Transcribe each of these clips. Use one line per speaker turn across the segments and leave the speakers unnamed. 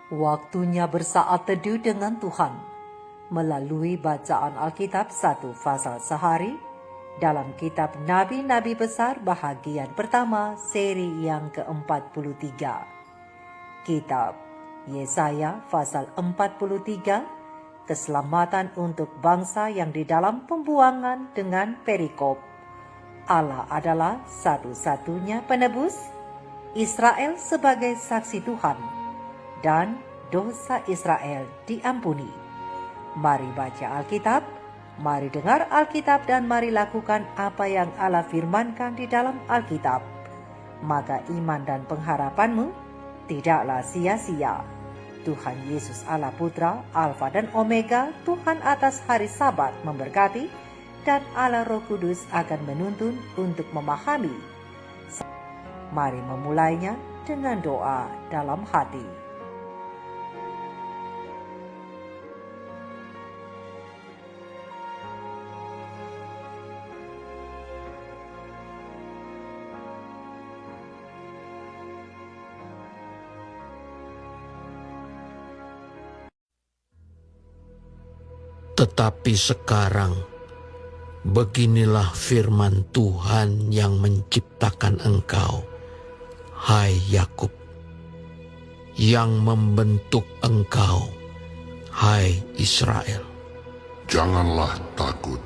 Waktunya bersaat teduh dengan Tuhan melalui bacaan Alkitab 1 pasal sehari dalam kitab Nabi-Nabi Besar bahagian pertama seri yang ke-43. Kitab Yesaya pasal 43, keselamatan untuk bangsa yang di dalam pembuangan dengan perikop. Allah adalah satu-satunya penebus, Israel sebagai saksi Tuhan, dan dosa Israel diampuni. Mari baca Alkitab, mari dengar Alkitab, dan mari lakukan apa yang Allah firmankan di dalam Alkitab. Maka iman dan pengharapanmu tidaklah sia-sia. Tuhan Yesus Allah Putra, Alfa dan Omega, Tuhan atas hari Sabat memberkati, dan Allah Roh Kudus akan menuntun untuk memahami. Mari memulainya dengan doa dalam hati.
Tetapi sekarang, beginilah firman Tuhan yang menciptakan engkau, hai Yakub, yang membentuk engkau, hai Israel.
Janganlah takut,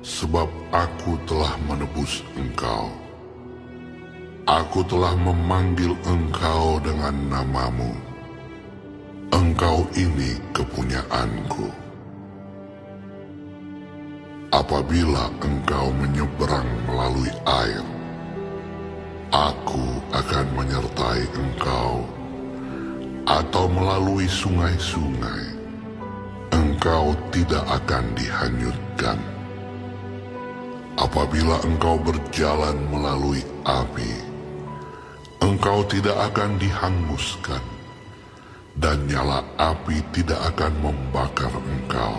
sebab aku telah menebus engkau. Aku telah memanggil engkau dengan namamu. Engkau ini kepunyaanku. Apabila engkau menyeberang melalui air, aku akan menyertai engkau, atau melalui sungai-sungai, engkau tidak akan dihanyutkan. Apabila engkau berjalan melalui api, engkau tidak akan dihanguskan, dan nyala api tidak akan membakar engkau.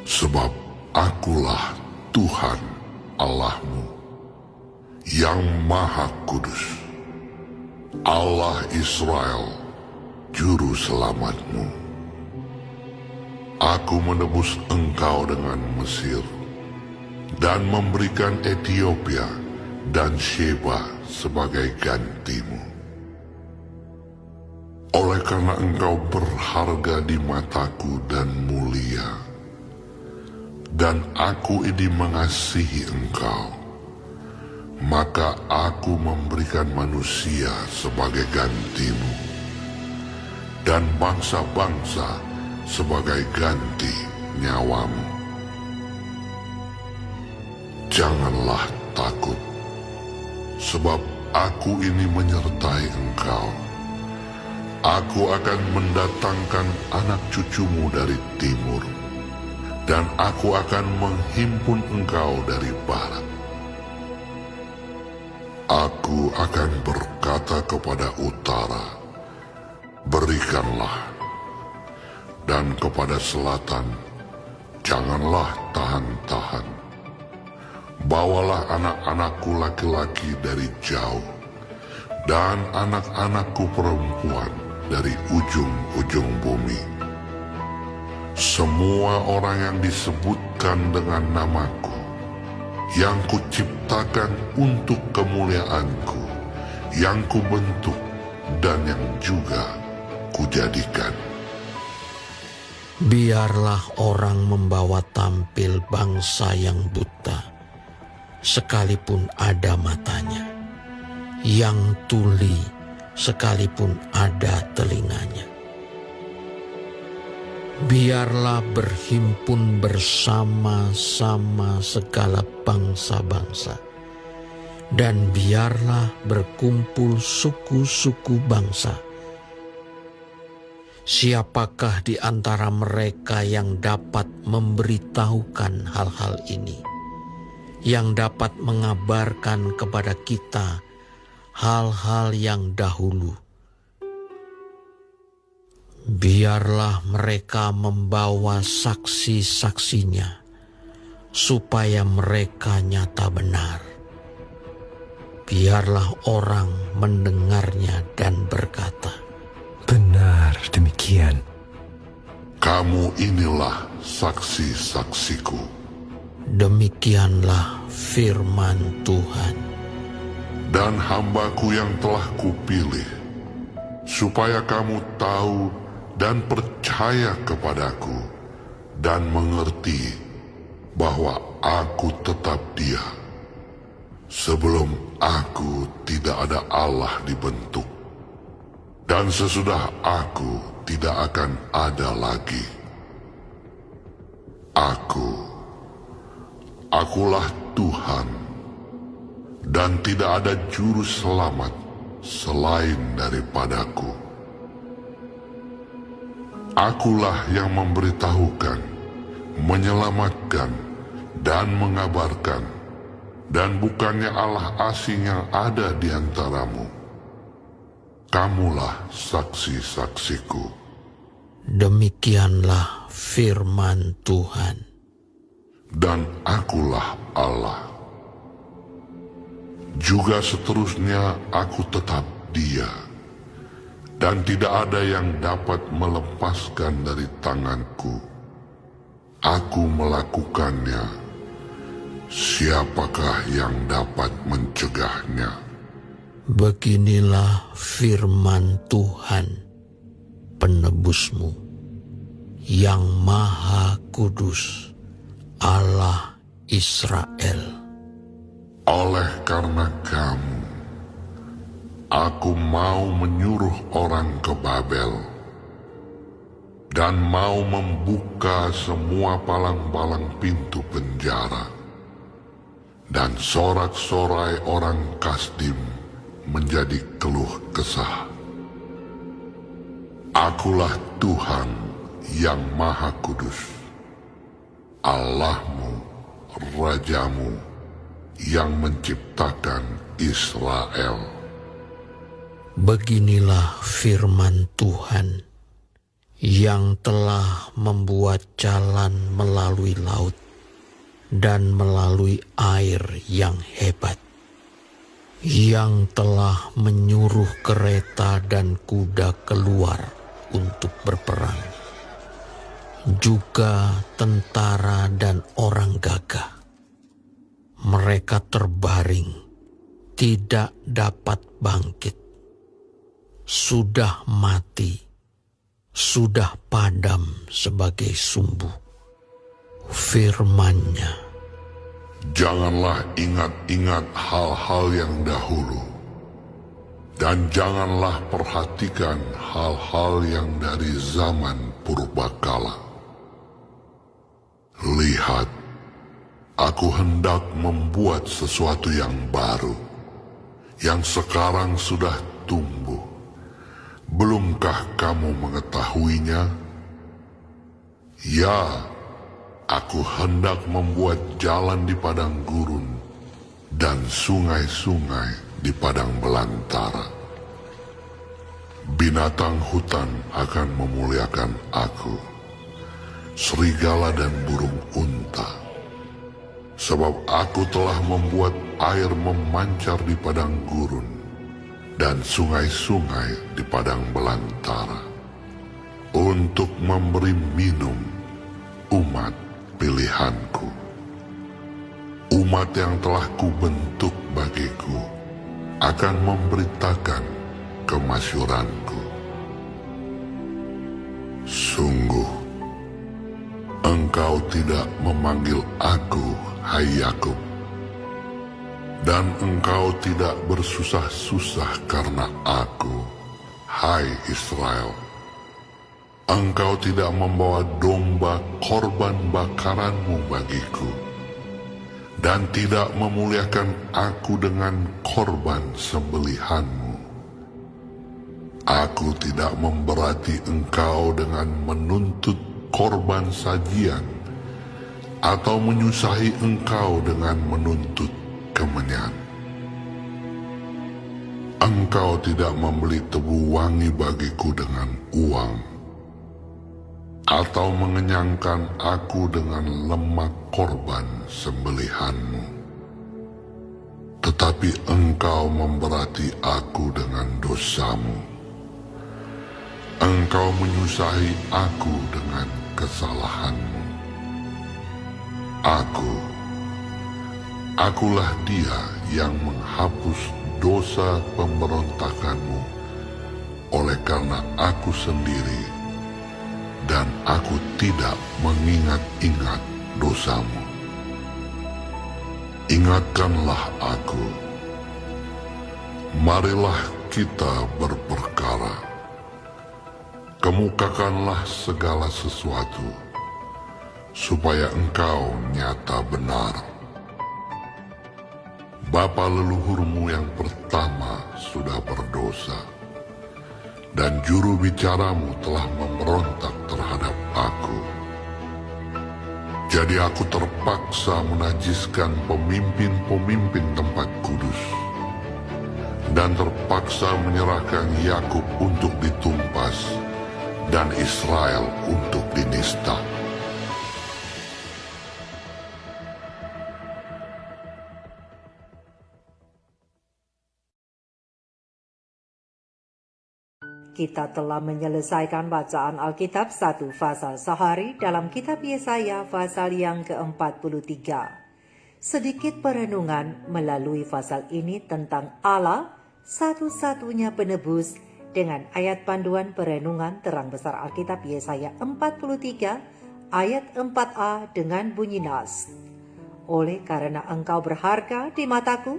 Sebab akulah Tuhan Allahmu, yang Maha Kudus, Allah Israel, Juru Selamatmu. Aku menebus engkau dengan Mesir, dan memberikan Ethiopia dan Sheba sebagai gantimu. Oleh karena engkau berharga di mataku dan mulia, dan aku ini mengasihi engkau, maka aku memberikan manusia sebagai gantimu, dan bangsa-bangsa sebagai ganti nyawamu. Janganlah takut, sebab aku ini menyertai engkau. Aku akan mendatangkan anak cucumu dari timur, dan aku akan menghimpun engkau dari barat. Aku akan berkata kepada utara, berikanlah, dan kepada selatan, janganlah tahan-tahan. Bawalah anak-anakku laki-laki dari jauh, dan anak-anakku perempuan dari ujung-ujung bumi. Semua orang yang disebutkan dengan namaku, yang kuciptakan untuk kemuliaanku, yang kubentuk dan yang juga kujadikan.
Biarlah orang membawa tampil bangsa yang buta, sekalipun ada matanya, yang tuli, sekalipun ada telinganya. Biarlah berhimpun bersama-sama segala bangsa-bangsa, dan biarlah berkumpul suku-suku bangsa. Siapakah di antara mereka yang dapat memberitahukan hal-hal ini, yang dapat mengabarkan kepada kita hal-hal yang dahulu? Biarlah mereka membawa saksi-saksinya, supaya mereka nyata benar. Biarlah orang mendengarnya dan berkata,
demikian.
Kamu inilah saksi-saksiku.
Demikianlah firman Tuhan.
Dan hambaku yang telah kupilih, supaya kamu tahu dan percaya kepadaku, dan mengerti bahwa aku tetap Dia. Sebelum aku tidak ada Allah dibentuk, dan sesudah aku tidak akan ada lagi. Akulah Tuhan, dan tidak ada juru selamat selain daripadaku. Akulah yang memberitahukan, menyelamatkan, dan mengabarkan, dan bukannya Allah asing yang ada di antaramu. Kamulah saksi-saksiku.
Demikianlah firman Tuhan.
Dan akulah Allah. Juga seterusnya aku tetap Dia, dan tidak ada yang dapat melepaskan dari tanganku. Aku melakukannya. Siapakah yang dapat mencegahnya?
Beginilah firman Tuhan, penebusmu, yang Maha Kudus, Allah Israel.
Oleh karena kamu, aku mau menyuruh orang ke Babel, dan mau membuka semua palang-palang pintu penjara, dan sorak-sorai orang Kasdim menjadi keluh kesah. Akulah Tuhan yang Maha Kudus, Allahmu, Rajamu, yang menciptakan Israel.
Beginilah firman Tuhan, yang telah membuat jalan melalui laut dan melalui air yang hebat, yang telah menyuruh kereta dan kuda keluar untuk berperang, juga tentara dan orang gagah. Mereka terbaring, tidak dapat bangkit, sudah mati, sudah padam sebagai sumbu. Firman-Nya,
Janganlah ingat-ingat hal-hal yang dahulu, dan janganlah perhatikan hal-hal yang dari zaman purbakala. Lihat, aku hendak membuat sesuatu yang baru, yang sekarang sudah tumbuh. Belumkah kamu mengetahuinya? Ya, aku hendak membuat jalan di padang gurun dan sungai-sungai di padang belantara. Binatang hutan akan memuliakan aku, serigala dan burung unta. Sebab aku telah membuat air memancar di padang gurun dan sungai-sungai di padang belantara, untuk memberi minum umat pilihanku, umat yang telah kubentuk bagiku, akan memberitakan kemasyuranku. Sungguh, engkau tidak memanggil aku, hai Yakub, dan engkau tidak bersusah-susah karena aku, hai Israel. Engkau tidak membawa domba korban bakaranmu bagiku, dan tidak memuliakan aku dengan korban sembelihanmu. Aku tidak memberati engkau dengan menuntut korban sajian, atau menyusahi engkau dengan menuntut kemenyan. Engkau tidak membeli tebu wangi bagiku dengan uang, atau mengenyangkan aku dengan lemak korban sembelihanmu. Tetapi engkau memberati aku dengan dosamu. Engkau menyusahi aku dengan kesalahanmu. Akulah Dia yang menghapus dosa pemberontakanmu oleh karena aku sendiri, dan aku tidak mengingat-ingat dosamu. Ingatkanlah aku, marilah kita berperkara. Kemukakanlah segala sesuatu, supaya engkau nyata benar. Bapa leluhurmu yang pertama sudah berdosa, dan juru bicaramu telah memberontak terhadap aku. Jadi aku terpaksa menajiskan pemimpin-pemimpin tempat kudus, dan terpaksa menyerahkan Yakub untuk ditumpas, dan Israel untuk dinista.
Kita telah menyelesaikan bacaan Alkitab 1 pasal sehari dalam kitab Yesaya pasal yang ke-43. Sedikit perenungan melalui pasal ini tentang Allah, satu-satunya penebus, dengan ayat panduan perenungan terang besar Alkitab Yesaya 43 ayat 4a dengan bunyi nas. Oleh karena engkau berharga di mataku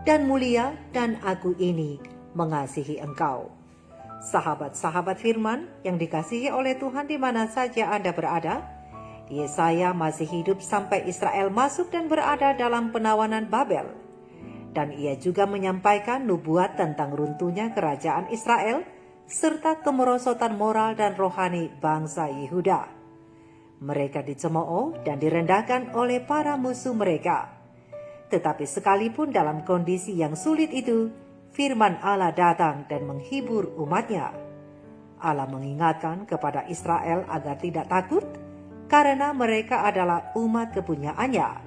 dan mulia, dan aku ini mengasihi engkau. Sahabat-sahabat firman yang dikasihi oleh Tuhan di mana saja Anda berada, Yesaya masih hidup sampai Israel masuk dan berada dalam penawanan Babel. Dan ia juga menyampaikan nubuat tentang runtuhnya kerajaan Israel serta kemerosotan moral dan rohani bangsa Yehuda. Mereka dicemooh dan direndahkan oleh para musuh mereka. Tetapi sekalipun dalam kondisi yang sulit itu, firman Allah datang dan menghibur umatnya. Allah mengingatkan kepada Israel agar tidak takut, karena mereka adalah umat kepunyaannya.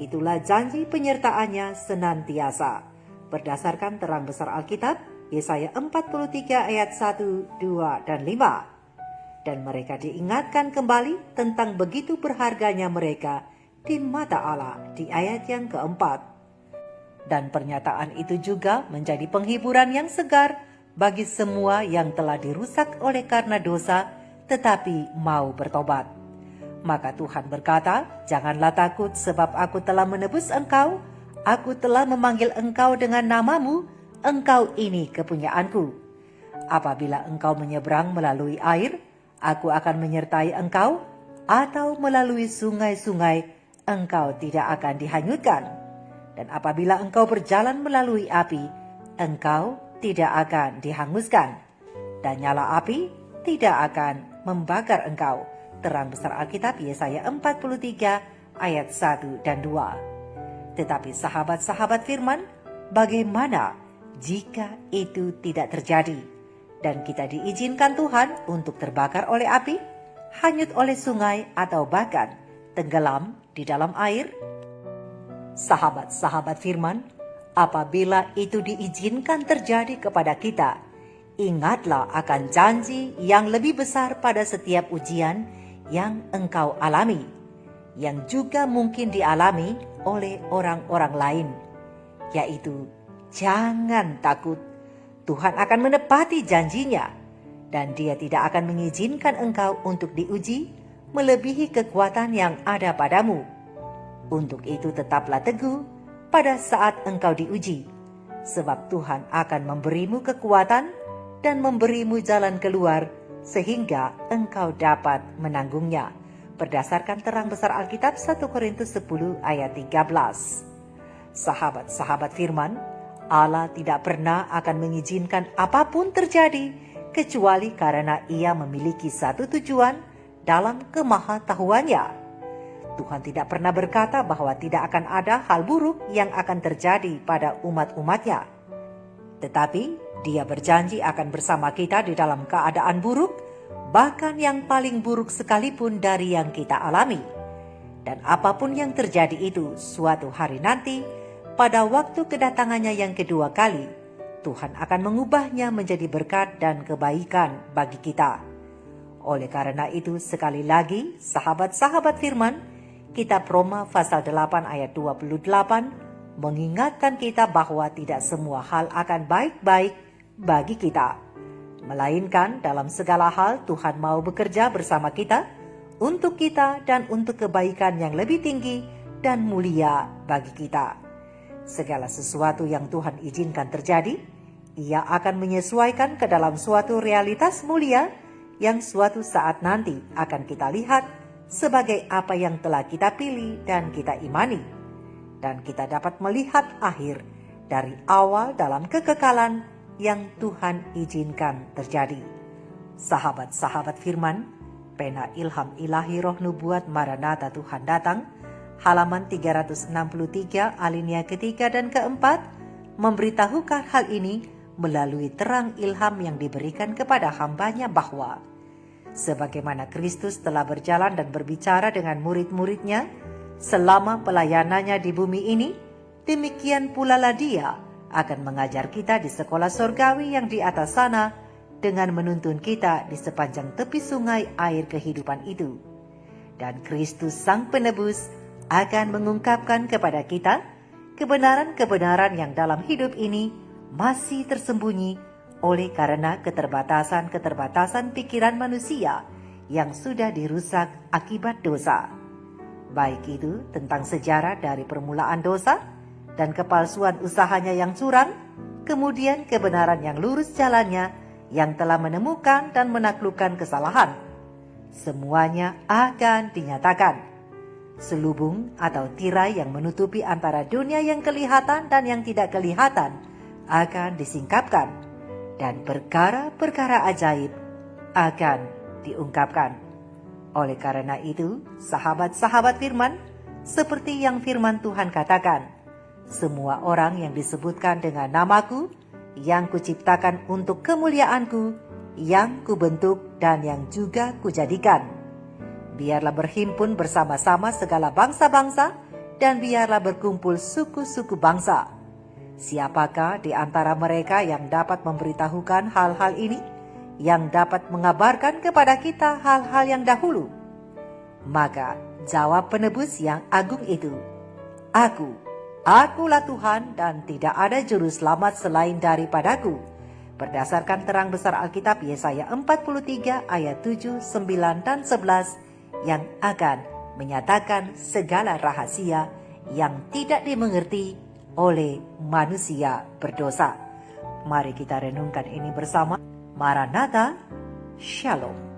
Itulah janji penyertaannya senantiasa, berdasarkan terang besar Alkitab, Yesaya 43 ayat 1, 2, dan 5. Dan mereka diingatkan kembali tentang begitu berharganya mereka di mata Allah di ayat yang keempat. Dan pernyataan itu juga menjadi penghiburan yang segar bagi semua yang telah dirusak oleh karena dosa tetapi mau bertobat. Maka Tuhan berkata, janganlah takut sebab aku telah menebus engkau, aku telah memanggil engkau dengan namamu, engkau ini kepunyaanku. Apabila engkau menyeberang melalui air, aku akan menyertai engkau, atau melalui sungai-sungai, engkau tidak akan dihanyutkan. Dan apabila engkau berjalan melalui api, engkau tidak akan dihanguskan, dan nyala api tidak akan membakar engkau. Terang besar Alkitab Yesaya 43 ayat 1 dan 2. Tetapi sahabat-sahabat firman, bagaimana jika itu tidak terjadi dan kita diizinkan Tuhan untuk terbakar oleh api, hanyut oleh sungai, atau bahkan tenggelam di dalam air? Sahabat-sahabat firman, apabila itu diizinkan terjadi kepada kita, ingatlah akan janji yang lebih besar pada setiap ujian yang engkau alami, yang juga mungkin dialami oleh orang-orang lain, yaitu jangan takut. Tuhan akan menepati janjinya, dan Dia tidak akan mengizinkan engkau untuk diuji melebihi kekuatan yang ada padamu. Untuk itu tetaplah teguh pada saat engkau diuji, sebab Tuhan akan memberimu kekuatan dan memberimu jalan keluar sehingga engkau dapat menanggungnya. Berdasarkan terang besar Alkitab 1 Korintus 10 ayat 13. Sahabat-sahabat firman, Allah tidak pernah akan mengizinkan apapun terjadi kecuali karena Ia memiliki satu tujuan dalam kemahatauannya. Tuhan tidak pernah berkata bahwa tidak akan ada hal buruk yang akan terjadi pada umat-umatnya. Tetapi Dia berjanji akan bersama kita di dalam keadaan buruk, bahkan yang paling buruk sekalipun dari yang kita alami. Dan apapun yang terjadi itu, suatu hari nanti, pada waktu kedatangannya yang kedua kali, Tuhan akan mengubahnya menjadi berkat dan kebaikan bagi kita. Oleh karena itu, sekali lagi, sahabat-sahabat firman, kitab Roma pasal 8 ayat 28 mengingatkan kita bahwa tidak semua hal akan baik-baik bagi kita. Melainkan dalam segala hal Tuhan mau bekerja bersama kita, untuk kita dan untuk kebaikan yang lebih tinggi dan mulia bagi kita. Segala sesuatu yang Tuhan izinkan terjadi, Ia akan menyesuaikan ke dalam suatu realitas mulia yang suatu saat nanti akan kita lihat sebagai apa yang telah kita pilih dan kita imani. Dan kita dapat melihat akhir dari awal dalam kekekalan yang Tuhan izinkan terjadi. Sahabat-sahabat firman, pena ilham ilahi roh nubuat Maranatha Tuhan datang, halaman 363 alinea ketiga dan keempat, memberitahukan hal ini melalui terang ilham yang diberikan kepada hambanya bahwa sebagaimana Kristus telah berjalan dan berbicara dengan murid-muridnya selama pelayanannya di bumi ini, demikian pula lah Dia akan mengajar kita di sekolah sorgawi yang di atas sana dengan menuntun kita di sepanjang tepi sungai air kehidupan itu. Dan Kristus Sang Penebus akan mengungkapkan kepada kita kebenaran-kebenaran yang dalam hidup ini masih tersembunyi oleh karena keterbatasan-keterbatasan pikiran manusia yang sudah dirusak akibat dosa. Baik itu tentang sejarah dari permulaan dosa dan kepalsuan usahanya yang curang, kemudian kebenaran yang lurus jalannya yang telah menemukan dan menaklukkan kesalahan. Semuanya akan dinyatakan. Selubung atau tirai yang menutupi antara dunia yang kelihatan dan yang tidak kelihatan akan disingkapkan, dan perkara-perkara ajaib akan diungkapkan. Oleh karena itu, sahabat-sahabat firman, seperti yang firman Tuhan katakan, semua orang yang disebutkan dengan namaku, yang kuciptakan untuk kemuliaanku, yang kubentuk dan yang juga kujadikan. Biarlah berhimpun bersama-sama segala bangsa-bangsa, dan biarlah berkumpul suku-suku bangsa. Siapakah di antara mereka yang dapat memberitahukan hal-hal ini, yang dapat mengabarkan kepada kita hal-hal yang dahulu? Maka jawab penebus yang agung itu, Akulah Tuhan dan tidak ada juru selamat selain daripadaku. Berdasarkan terang besar Alkitab Yesaya 43 ayat 7, 9, dan 11 yang akan menyatakan segala rahasia yang tidak dimengerti oleh manusia berdosa. Mari kita renungkan ini bersama. Maranatha, Shalom.